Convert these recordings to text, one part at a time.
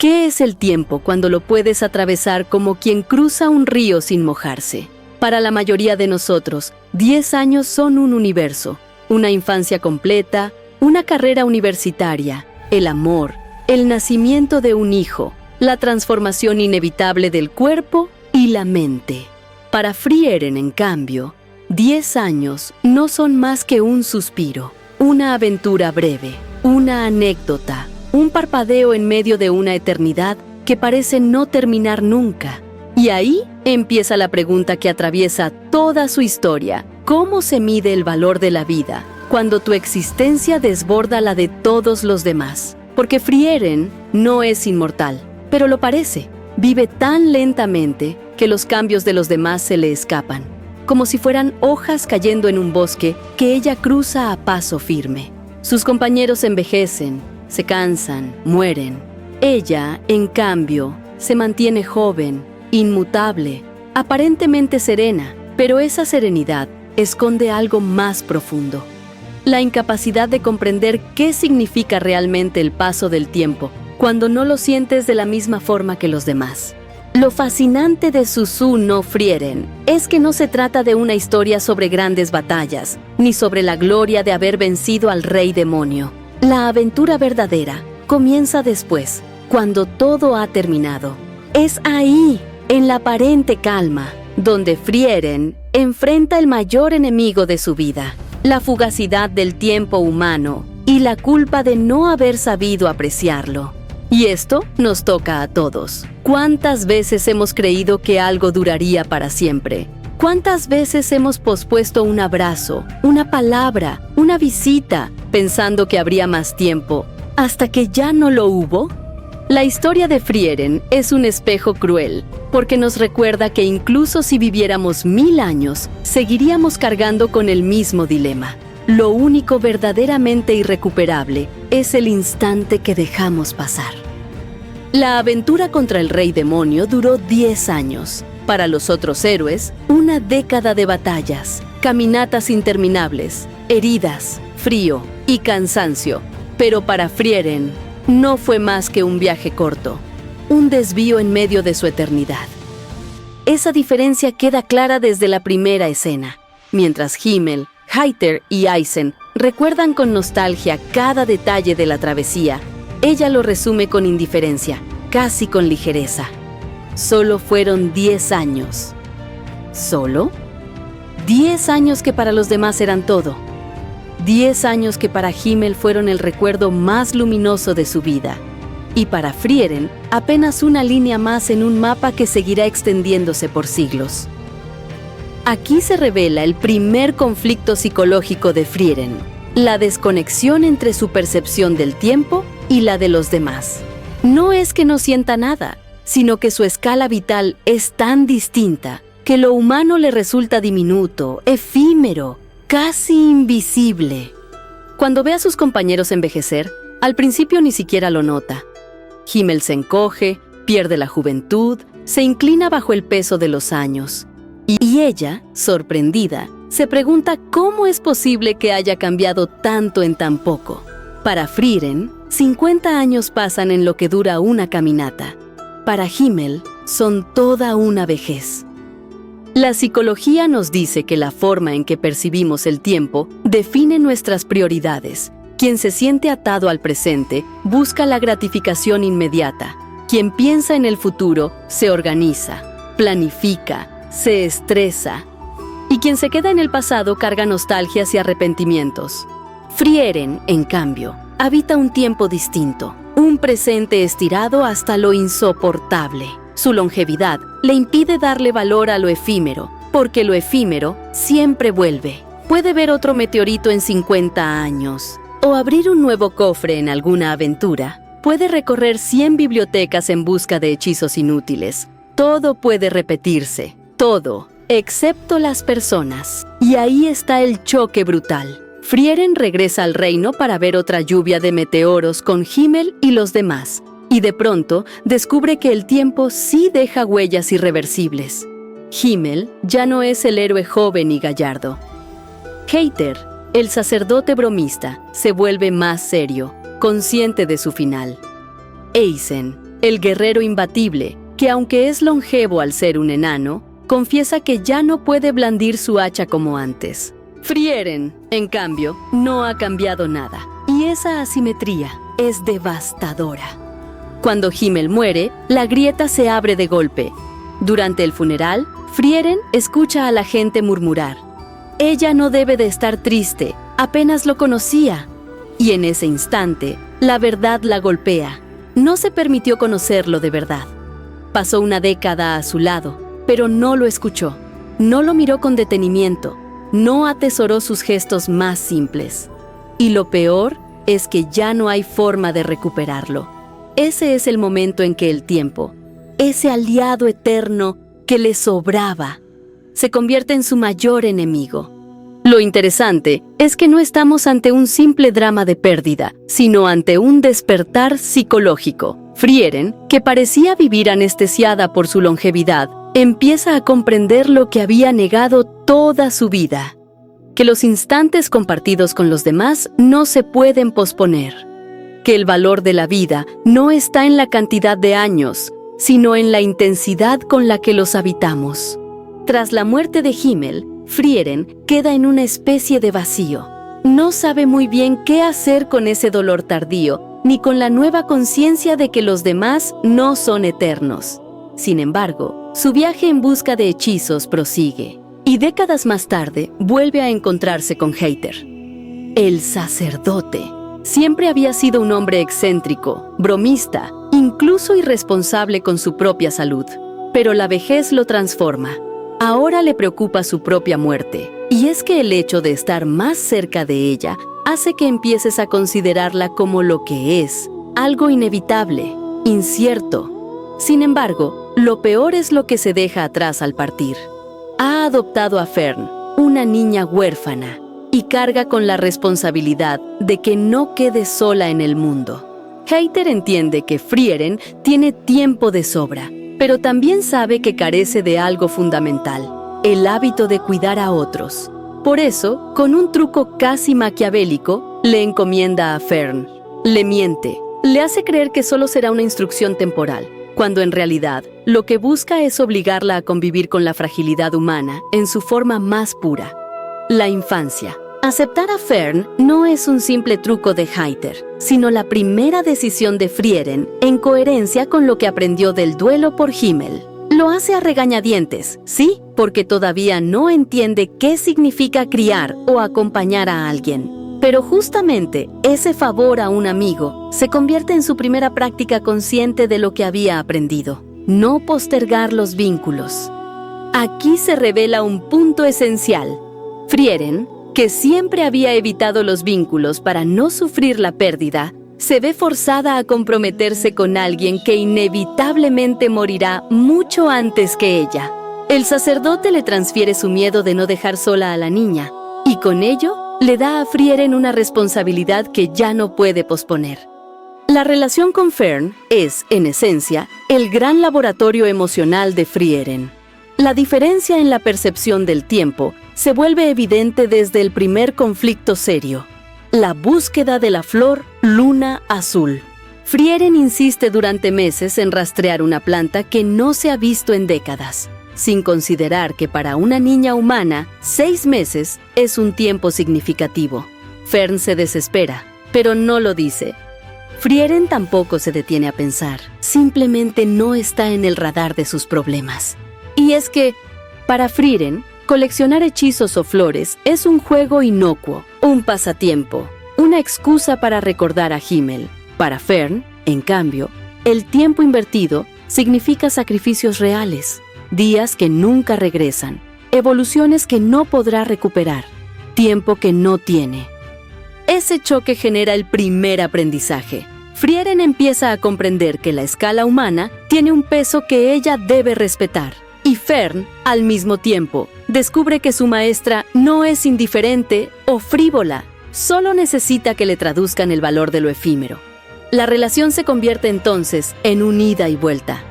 ¿Qué es el tiempo cuando lo puedes atravesar como quien cruza un río sin mojarse? Para la mayoría de nosotros, 10 años son un universo, una infancia completa, una carrera universitaria, el amor, el nacimiento de un hijo, la transformación inevitable del cuerpo y la mente. Para Frieren, en cambio, 10 años no son más que un suspiro, una aventura breve, una anécdota, un parpadeo en medio de una eternidad que parece no terminar nunca. Y ahí empieza la pregunta que atraviesa toda su historia. ¿Cómo se mide el valor de la vida cuando tu existencia desborda la de todos los demás? Porque Frieren no es inmortal, pero lo parece. Vive tan lentamente que los cambios de los demás se le escapan, como si fueran hojas cayendo en un bosque que ella cruza a paso firme. Sus compañeros envejecen, se cansan, mueren. Ella, en cambio, se mantiene joven, inmutable, aparentemente serena, pero esa serenidad esconde algo más profundo. La incapacidad de comprender qué significa realmente el paso del tiempo cuando no lo sientes de la misma forma que los demás. Lo fascinante de Suzu no Frieren es que no se trata de una historia sobre grandes batallas, ni sobre la gloria de haber vencido al rey demonio. La aventura verdadera comienza después, cuando todo ha terminado. Es ahí, en la aparente calma, donde Frieren enfrenta el mayor enemigo de su vida, la fugacidad del tiempo humano y la culpa de no haber sabido apreciarlo. Y esto nos toca a todos. ¿Cuántas veces hemos creído que algo duraría para siempre? ¿Cuántas veces hemos pospuesto un abrazo, una palabra, una visita, pensando que habría más tiempo, hasta que ya no lo hubo? La historia de Frieren es un espejo cruel, porque nos recuerda que incluso si viviéramos 1000 años, seguiríamos cargando con el mismo dilema. Lo único verdaderamente irrecuperable es el instante que dejamos pasar. La aventura contra el rey demonio duró 10 años. Para los otros héroes, una década de batallas, caminatas interminables, heridas, frío y cansancio. Pero para Frieren, no fue más que un viaje corto, un desvío en medio de su eternidad. Esa diferencia queda clara desde la primera escena. Mientras Himmel, Heiter y Eisen recuerdan con nostalgia cada detalle de la travesía, ella lo resume con indiferencia, casi con ligereza. Solo fueron 10 años. ¿Solo? 10 años que para los demás eran todo. 10 años que para Himmel fueron el recuerdo más luminoso de su vida. Y para Frieren, apenas una línea más en un mapa que seguirá extendiéndose por siglos. Aquí se revela el primer conflicto psicológico de Frieren, la desconexión entre su percepción del tiempo y la de los demás. No es que no sienta nada, sino que su escala vital es tan distinta que lo humano le resulta diminuto, efímero, casi invisible. Cuando ve a sus compañeros envejecer, al principio ni siquiera lo nota. Himmel se encoge, pierde la juventud, se inclina bajo el peso de los años. Y ella, sorprendida, se pregunta cómo es posible que haya cambiado tanto en tan poco. Para Frieren, 50 años pasan en lo que dura una caminata. Para Himmel, son toda una vejez. La psicología nos dice que la forma en que percibimos el tiempo define nuestras prioridades. Quien se siente atado al presente busca la gratificación inmediata. Quien piensa en el futuro se organiza, planifica, se estresa. Y quien se queda en el pasado carga nostalgias y arrepentimientos. Frieren, en cambio, habita un tiempo distinto, un presente estirado hasta lo insoportable. Su longevidad le impide darle valor a lo efímero, porque lo efímero siempre vuelve. Puede ver otro meteorito en 50 años, o abrir un nuevo cofre en alguna aventura. Puede recorrer 100 bibliotecas en busca de hechizos inútiles. Todo puede repetirse, todo, excepto las personas. Y ahí está el choque brutal. Frieren regresa al reino para ver otra lluvia de meteoros con Himmel y los demás. Y de pronto descubre que el tiempo sí deja huellas irreversibles. Himmel ya no es el héroe joven y gallardo. Heiter, el sacerdote bromista, se vuelve más serio, consciente de su final. Eisen, el guerrero imbatible, que aunque es longevo al ser un enano, confiesa que ya no puede blandir su hacha como antes. Frieren, en cambio, no ha cambiado nada, y esa asimetría es devastadora. Cuando Himmel muere, la grieta se abre de golpe. Durante el funeral, Frieren escucha a la gente murmurar: «Ella no debe de estar triste, apenas lo conocía». Y en ese instante, la verdad la golpea. No se permitió conocerlo de verdad. Pasó una década a su lado, pero no lo escuchó. No lo miró con detenimiento. No atesoró sus gestos más simples. Y lo peor es que ya no hay forma de recuperarlo. Ese es el momento en que el tiempo, ese aliado eterno que le sobraba, se convierte en su mayor enemigo. Lo interesante es que no estamos ante un simple drama de pérdida, sino ante un despertar psicológico. Frieren, que parecía vivir anestesiada por su longevidad, empieza a comprender lo que había negado toda su vida: que los instantes compartidos con los demás no se pueden posponer, que el valor de la vida no está en la cantidad de años, sino en la intensidad con la que los habitamos. Tras la muerte de Himmel, Frieren queda en una especie de vacío. No sabe muy bien qué hacer con ese dolor tardío, ni con la nueva conciencia de que los demás no son eternos. Sin embargo, su viaje en busca de hechizos prosigue, y décadas más tarde vuelve a encontrarse con Heiter. El sacerdote siempre había sido un hombre excéntrico, bromista, incluso irresponsable con su propia salud. Pero la vejez lo transforma. Ahora le preocupa su propia muerte, y es que el hecho de estar más cerca de ella hace que empieces a considerarla como lo que es, algo inevitable, incierto. Sin embargo, lo peor es lo que se deja atrás al partir. Ha adoptado a Fern, una niña huérfana, y carga con la responsabilidad de que no quede sola en el mundo. Heiter entiende que Frieren tiene tiempo de sobra, pero también sabe que carece de algo fundamental: el hábito de cuidar a otros. Por eso, con un truco casi maquiavélico, le encomienda a Fern. Le miente, le hace creer que solo será una instrucción temporal, cuando en realidad lo que busca es obligarla a convivir con la fragilidad humana en su forma más pura: la infancia. Aceptar a Fern no es un simple truco de Heiter, sino la primera decisión de Frieren en coherencia con lo que aprendió del duelo por Himmel. Lo hace a regañadientes, sí, porque todavía no entiende qué significa criar o acompañar a alguien. Pero justamente ese favor a un amigo se convierte en su primera práctica consciente de lo que había aprendido: no postergar los vínculos. Aquí se revela un punto esencial. Frieren, que siempre había evitado los vínculos para no sufrir la pérdida, se ve forzada a comprometerse con alguien que inevitablemente morirá mucho antes que ella. El sacerdote le transfiere su miedo de no dejar sola a la niña, y con ello le da a Frieren una responsabilidad que ya no puede posponer. La relación con Fern es, en esencia, el gran laboratorio emocional de Frieren. La diferencia en la percepción del tiempo se vuelve evidente desde el primer conflicto serio: la búsqueda de la flor luna azul. Frieren insiste durante meses en rastrear una planta que no se ha visto en décadas, sin considerar que para una niña humana, 6 meses es un tiempo significativo. Fern se desespera, pero no lo dice. Frieren tampoco se detiene a pensar, simplemente no está en el radar de sus problemas. Y es que, para Frieren, coleccionar hechizos o flores es un juego inocuo, un pasatiempo, una excusa para recordar a Himmel. Para Fern, en cambio, el tiempo invertido significa sacrificios reales, días que nunca regresan, evoluciones que no podrá recuperar, tiempo que no tiene. Ese choque genera el primer aprendizaje. Frieren empieza a comprender que la escala humana tiene un peso que ella debe respetar. Y Fern, al mismo tiempo, descubre que su maestra no es indiferente o frívola, solo necesita que le traduzcan el valor de lo efímero. La relación se convierte entonces en un ida y vuelta.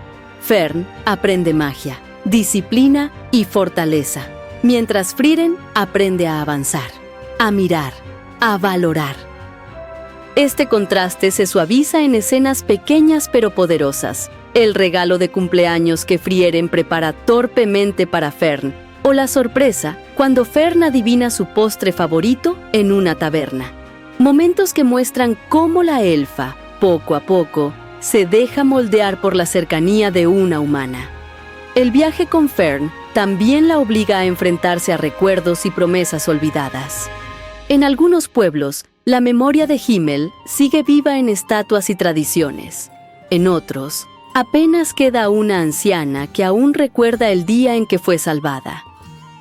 Fern aprende magia, disciplina y fortaleza, mientras Frieren aprende a avanzar, a mirar, a valorar. Este contraste se suaviza en escenas pequeñas pero poderosas. El regalo de cumpleaños que Frieren prepara torpemente para Fern, o la sorpresa cuando Fern adivina su postre favorito en una taberna. Momentos que muestran cómo la elfa, poco a poco, se deja moldear por la cercanía de una humana. El viaje con Fern también la obliga a enfrentarse a recuerdos y promesas olvidadas. En algunos pueblos, la memoria de Himmel sigue viva en estatuas y tradiciones. En otros, apenas queda una anciana que aún recuerda el día en que fue salvada.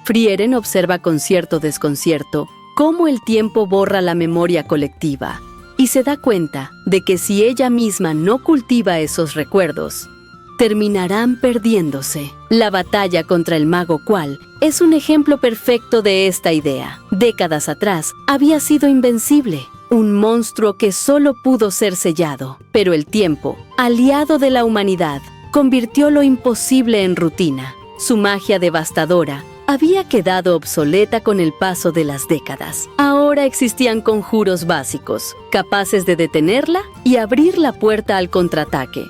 Frieren observa con cierto desconcierto cómo el tiempo borra la memoria colectiva y se da cuenta de que si ella misma no cultiva esos recuerdos, terminarán perdiéndose. La batalla contra el mago Qual es un ejemplo perfecto de esta idea. Décadas atrás, había sido invencible, un monstruo que solo pudo ser sellado. Pero el tiempo, aliado de la humanidad, convirtió lo imposible en rutina. Su magia devastadora había quedado obsoleta con el paso de las décadas. Ahora existían conjuros básicos, capaces de detenerla y abrir la puerta al contraataque.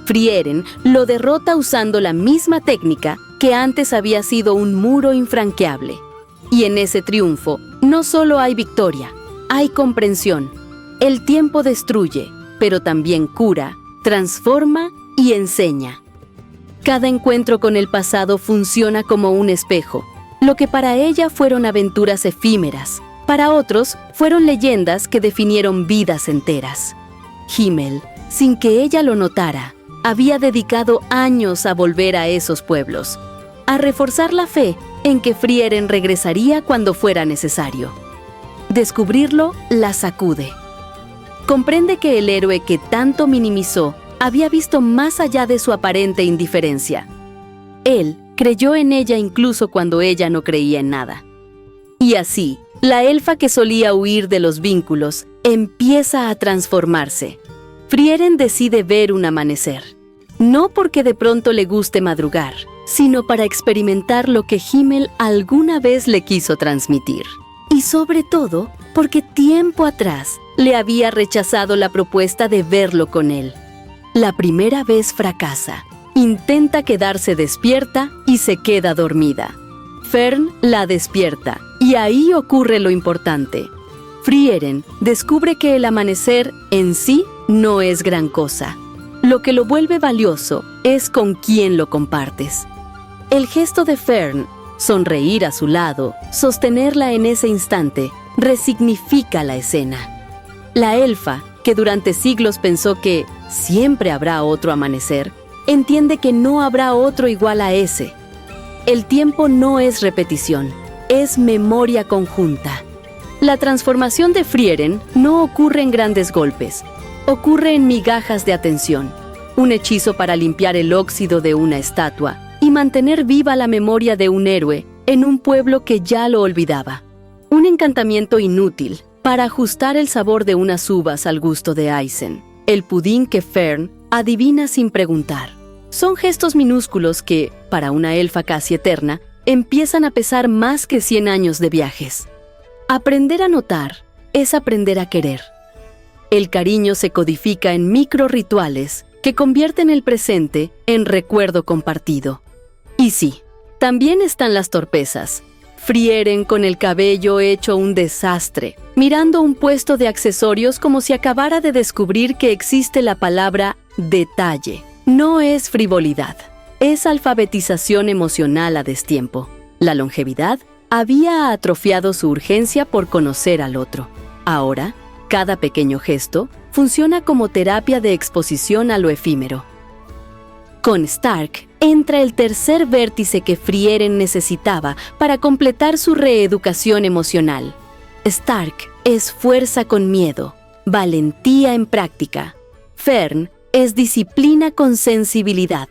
Frieren lo derrota usando la misma técnica que antes había sido un muro infranqueable. Y en ese triunfo, no solo hay victoria, hay comprensión. El tiempo destruye, pero también cura, transforma y enseña. Cada encuentro con el pasado funciona como un espejo. Lo que para ella fueron aventuras efímeras, para otros fueron leyendas que definieron vidas enteras. Himmel, sin que ella lo notara, había dedicado años a volver a esos pueblos, a reforzar la fe en que Frieren regresaría cuando fuera necesario. Descubrirlo la sacude. Comprende que el héroe que tanto minimizó había visto más allá de su aparente indiferencia. Él creyó en ella incluso cuando ella no creía en nada. Y así, la elfa que solía huir de los vínculos empieza a transformarse. Frieren decide ver un amanecer. No porque de pronto le guste madrugar, sino para experimentar lo que Himmel alguna vez le quiso transmitir. Y sobre todo, porque tiempo atrás le había rechazado la propuesta de verlo con él. La primera vez fracasa. Intenta quedarse despierta y se queda dormida. Fern la despierta y ahí ocurre lo importante. Frieren descubre que el amanecer en sí no es gran cosa. Lo que lo vuelve valioso es con quién lo compartes. El gesto de Fern, sonreír a su lado, sostenerla en ese instante, resignifica la escena. La elfa, que durante siglos pensó que siempre habrá otro amanecer, entiende que no habrá otro igual a ese. El tiempo no es repetición, es memoria conjunta. La transformación de Frieren no ocurre en grandes golpes, ocurre en migajas de atención, un hechizo para limpiar el óxido de una estatua y mantener viva la memoria de un héroe en un pueblo que ya lo olvidaba. Un encantamiento inútil para ajustar el sabor de unas uvas al gusto de Aizen, el pudín que Fern adivina sin preguntar. Son gestos minúsculos que, para una elfa casi eterna, empiezan a pesar más que 100 años de viajes. Aprender a notar es aprender a querer. El cariño se codifica en micro rituales que convierten el presente en recuerdo compartido. Y sí, también están las torpezas. Frieren con el cabello hecho un desastre, mirando un puesto de accesorios como si acabara de descubrir que existe la palabra detalle. No es frivolidad, es alfabetización emocional a destiempo. La longevidad había atrofiado su urgencia por conocer al otro. Ahora, cada pequeño gesto funciona como terapia de exposición a lo efímero. Con Stark entra el tercer vértice que Frieren necesitaba para completar su reeducación emocional. Stark es fuerza con miedo, valentía en práctica. Fern es disciplina con sensibilidad.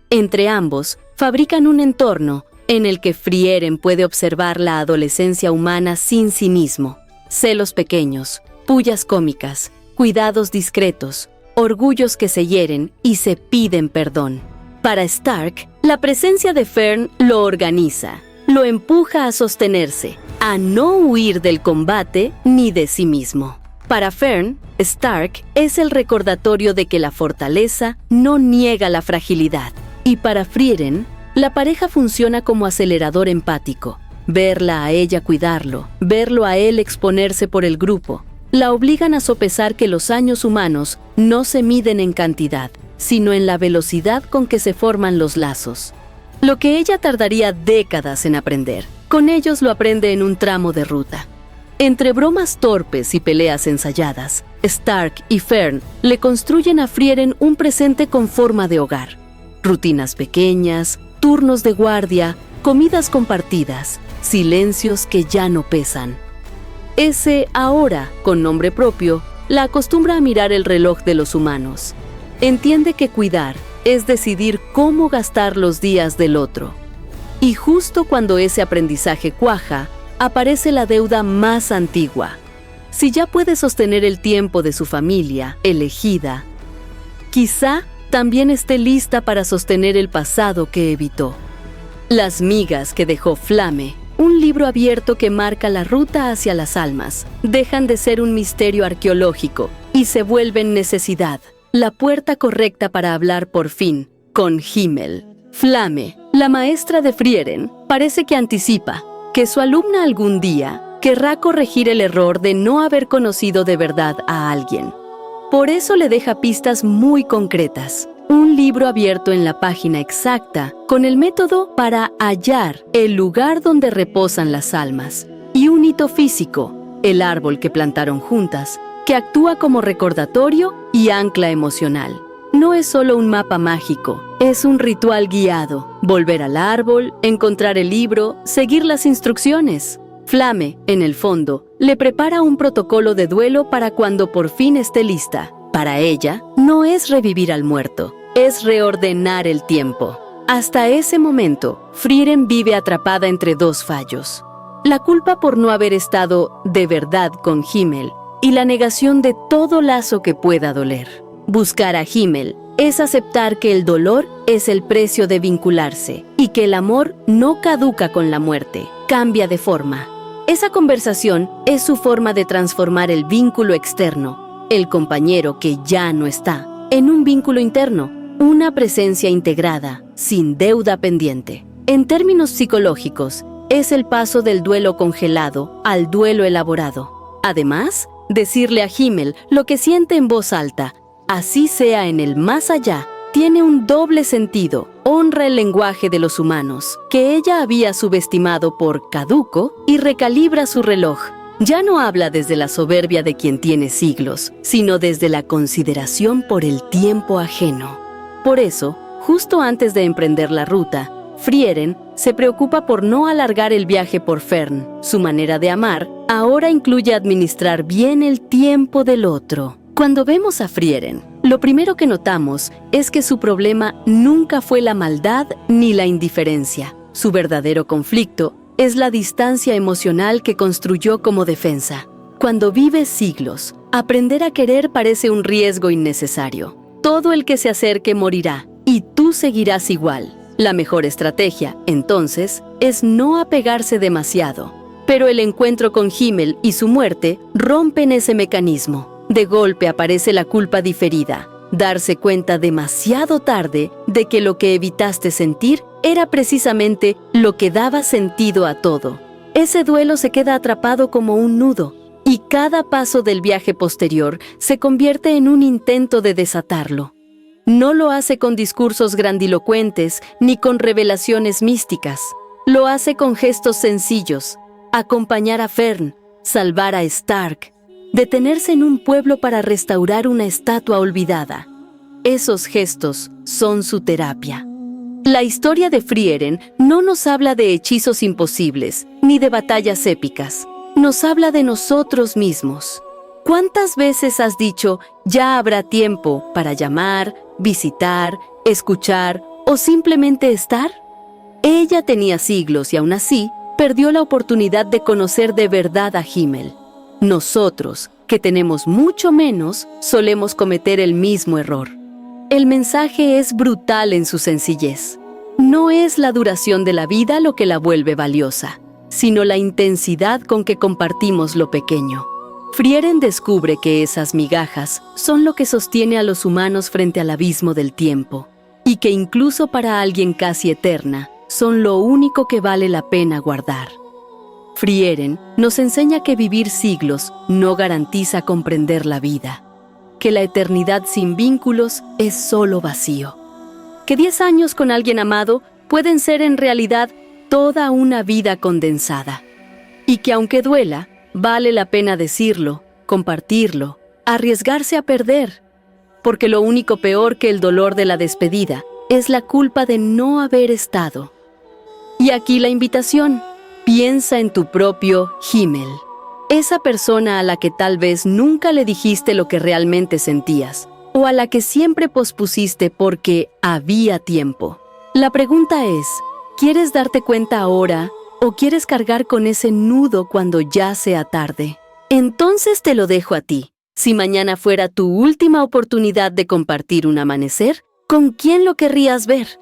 Entre ambos, fabrican un entorno en el que Frieren puede observar la adolescencia humana sin cinismo. Celos pequeños, pullas cómicas, cuidados discretos, orgullos que se hieren y se piden perdón. Para Stark, la presencia de Fern lo organiza, lo empuja a sostenerse, a no huir del combate ni de sí mismo. Para Fern, Stark es el recordatorio de que la fortaleza no niega la fragilidad. Y para Frieren, la pareja funciona como acelerador empático. Verla a ella cuidarlo, verlo a él exponerse por el grupo, la obligan a sopesar que los años humanos no se miden en cantidad, sino en la velocidad con que se forman los lazos. Lo que ella tardaría décadas en aprender, con ellos lo aprende en un tramo de ruta. Entre bromas torpes y peleas ensayadas, Stark y Fern le construyen a Frieren un presente con forma de hogar. Rutinas pequeñas, turnos de guardia, comidas compartidas, silencios que ya no pesan. Ese ahora, con nombre propio, la acostumbra a mirar el reloj de los humanos. Entiende que cuidar es decidir cómo gastar los días del otro. Y justo cuando ese aprendizaje cuaja, aparece la deuda más antigua. Si ya puede sostener el tiempo de su familia, elegida, quizá también esté lista para sostener el pasado que evitó. Las migas que dejó Flame, un libro abierto que marca la ruta hacia las almas, dejan de ser un misterio arqueológico y se vuelven necesidad, la puerta correcta para hablar por fin con Himmel. Flame, la maestra de Frieren, parece que anticipa que su alumna algún día querrá corregir el error de no haber conocido de verdad a alguien. Por eso le deja pistas muy concretas. Un libro abierto en la página exacta, con el método para hallar el lugar donde reposan las almas. Y un hito físico, el árbol que plantaron juntas, que actúa como recordatorio y ancla emocional. No es solo un mapa mágico, es un ritual guiado. Volver al árbol, encontrar el libro, seguir las instrucciones. Flame, en el fondo, le prepara un protocolo de duelo para cuando por fin esté lista. Para ella, no es revivir al muerto, es reordenar el tiempo. Hasta ese momento, Frieren vive atrapada entre dos fallos. La culpa por no haber estado de verdad con Himmel y la negación de todo lazo que pueda doler. Buscar a Himmel es aceptar que el dolor es el precio de vincularse y que el amor no caduca con la muerte, cambia de forma. Esa conversación es su forma de transformar el vínculo externo, el compañero que ya no está, en un vínculo interno, una presencia integrada, sin deuda pendiente. En términos psicológicos, es el paso del duelo congelado al duelo elaborado. Además, decirle a Himmel lo que siente en voz alta, así sea en el más allá, tiene un doble sentido. Honra el lenguaje de los humanos, que ella había subestimado por caduco, y recalibra su reloj. Ya no habla desde la soberbia de quien tiene siglos, sino desde la consideración por el tiempo ajeno. Por eso, justo antes de emprender la ruta, Frieren se preocupa por no alargar el viaje por Fern. Su manera de amar ahora incluye administrar bien el tiempo del otro. Cuando vemos a Frieren, lo primero que notamos es que su problema nunca fue la maldad ni la indiferencia. Su verdadero conflicto es la distancia emocional que construyó como defensa. Cuando vives siglos, aprender a querer parece un riesgo innecesario. Todo el que se acerque morirá, y tú seguirás igual. La mejor estrategia, entonces, es no apegarse demasiado. Pero el encuentro con Himmel y su muerte rompen ese mecanismo. De golpe aparece la culpa diferida, darse cuenta demasiado tarde de que lo que evitaste sentir era precisamente lo que daba sentido a todo. Ese duelo se queda atrapado como un nudo, y cada paso del viaje posterior se convierte en un intento de desatarlo. No lo hace con discursos grandilocuentes ni con revelaciones místicas. Lo hace con gestos sencillos: acompañar a Fern, salvar a Stark, detenerse en un pueblo para restaurar una estatua olvidada. Esos gestos son su terapia. La historia de Frieren no nos habla de hechizos imposibles, ni de batallas épicas. Nos habla de nosotros mismos. ¿Cuántas veces has dicho, ya habrá tiempo para llamar, visitar, escuchar o simplemente estar? Ella tenía siglos y aún así perdió la oportunidad de conocer de verdad a Himmel. Nosotros, que tenemos mucho menos, solemos cometer el mismo error. El mensaje es brutal en su sencillez. No es la duración de la vida lo que la vuelve valiosa, sino la intensidad con que compartimos lo pequeño. Frieren descubre que esas migajas son lo que sostiene a los humanos frente al abismo del tiempo, y que incluso para alguien casi eterna, son lo único que vale la pena guardar. Frieren nos enseña que vivir siglos no garantiza comprender la vida, que la eternidad sin vínculos es solo vacío, que 10 años con alguien amado pueden ser en realidad toda una vida condensada, y que aunque duela, vale la pena decirlo, compartirlo, arriesgarse a perder, porque lo único peor que el dolor de la despedida es la culpa de no haber estado. Y aquí la invitación: piensa en tu propio Himmel, esa persona a la que tal vez nunca le dijiste lo que realmente sentías, o a la que siempre pospusiste porque había tiempo. La pregunta es, ¿quieres darte cuenta ahora o quieres cargar con ese nudo cuando ya sea tarde? Entonces te lo dejo a ti. Si mañana fuera tu última oportunidad de compartir un amanecer, ¿con quién lo querrías ver?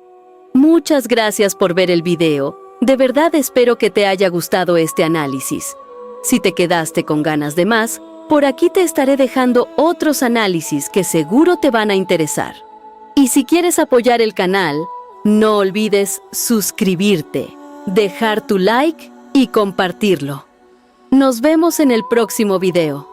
Muchas gracias por ver el video. De verdad espero que te haya gustado este análisis. Si te quedaste con ganas de más, por aquí te estaré dejando otros análisis que seguro te van a interesar. Y si quieres apoyar el canal, no olvides suscribirte, dejar tu like y compartirlo. Nos vemos en el próximo video.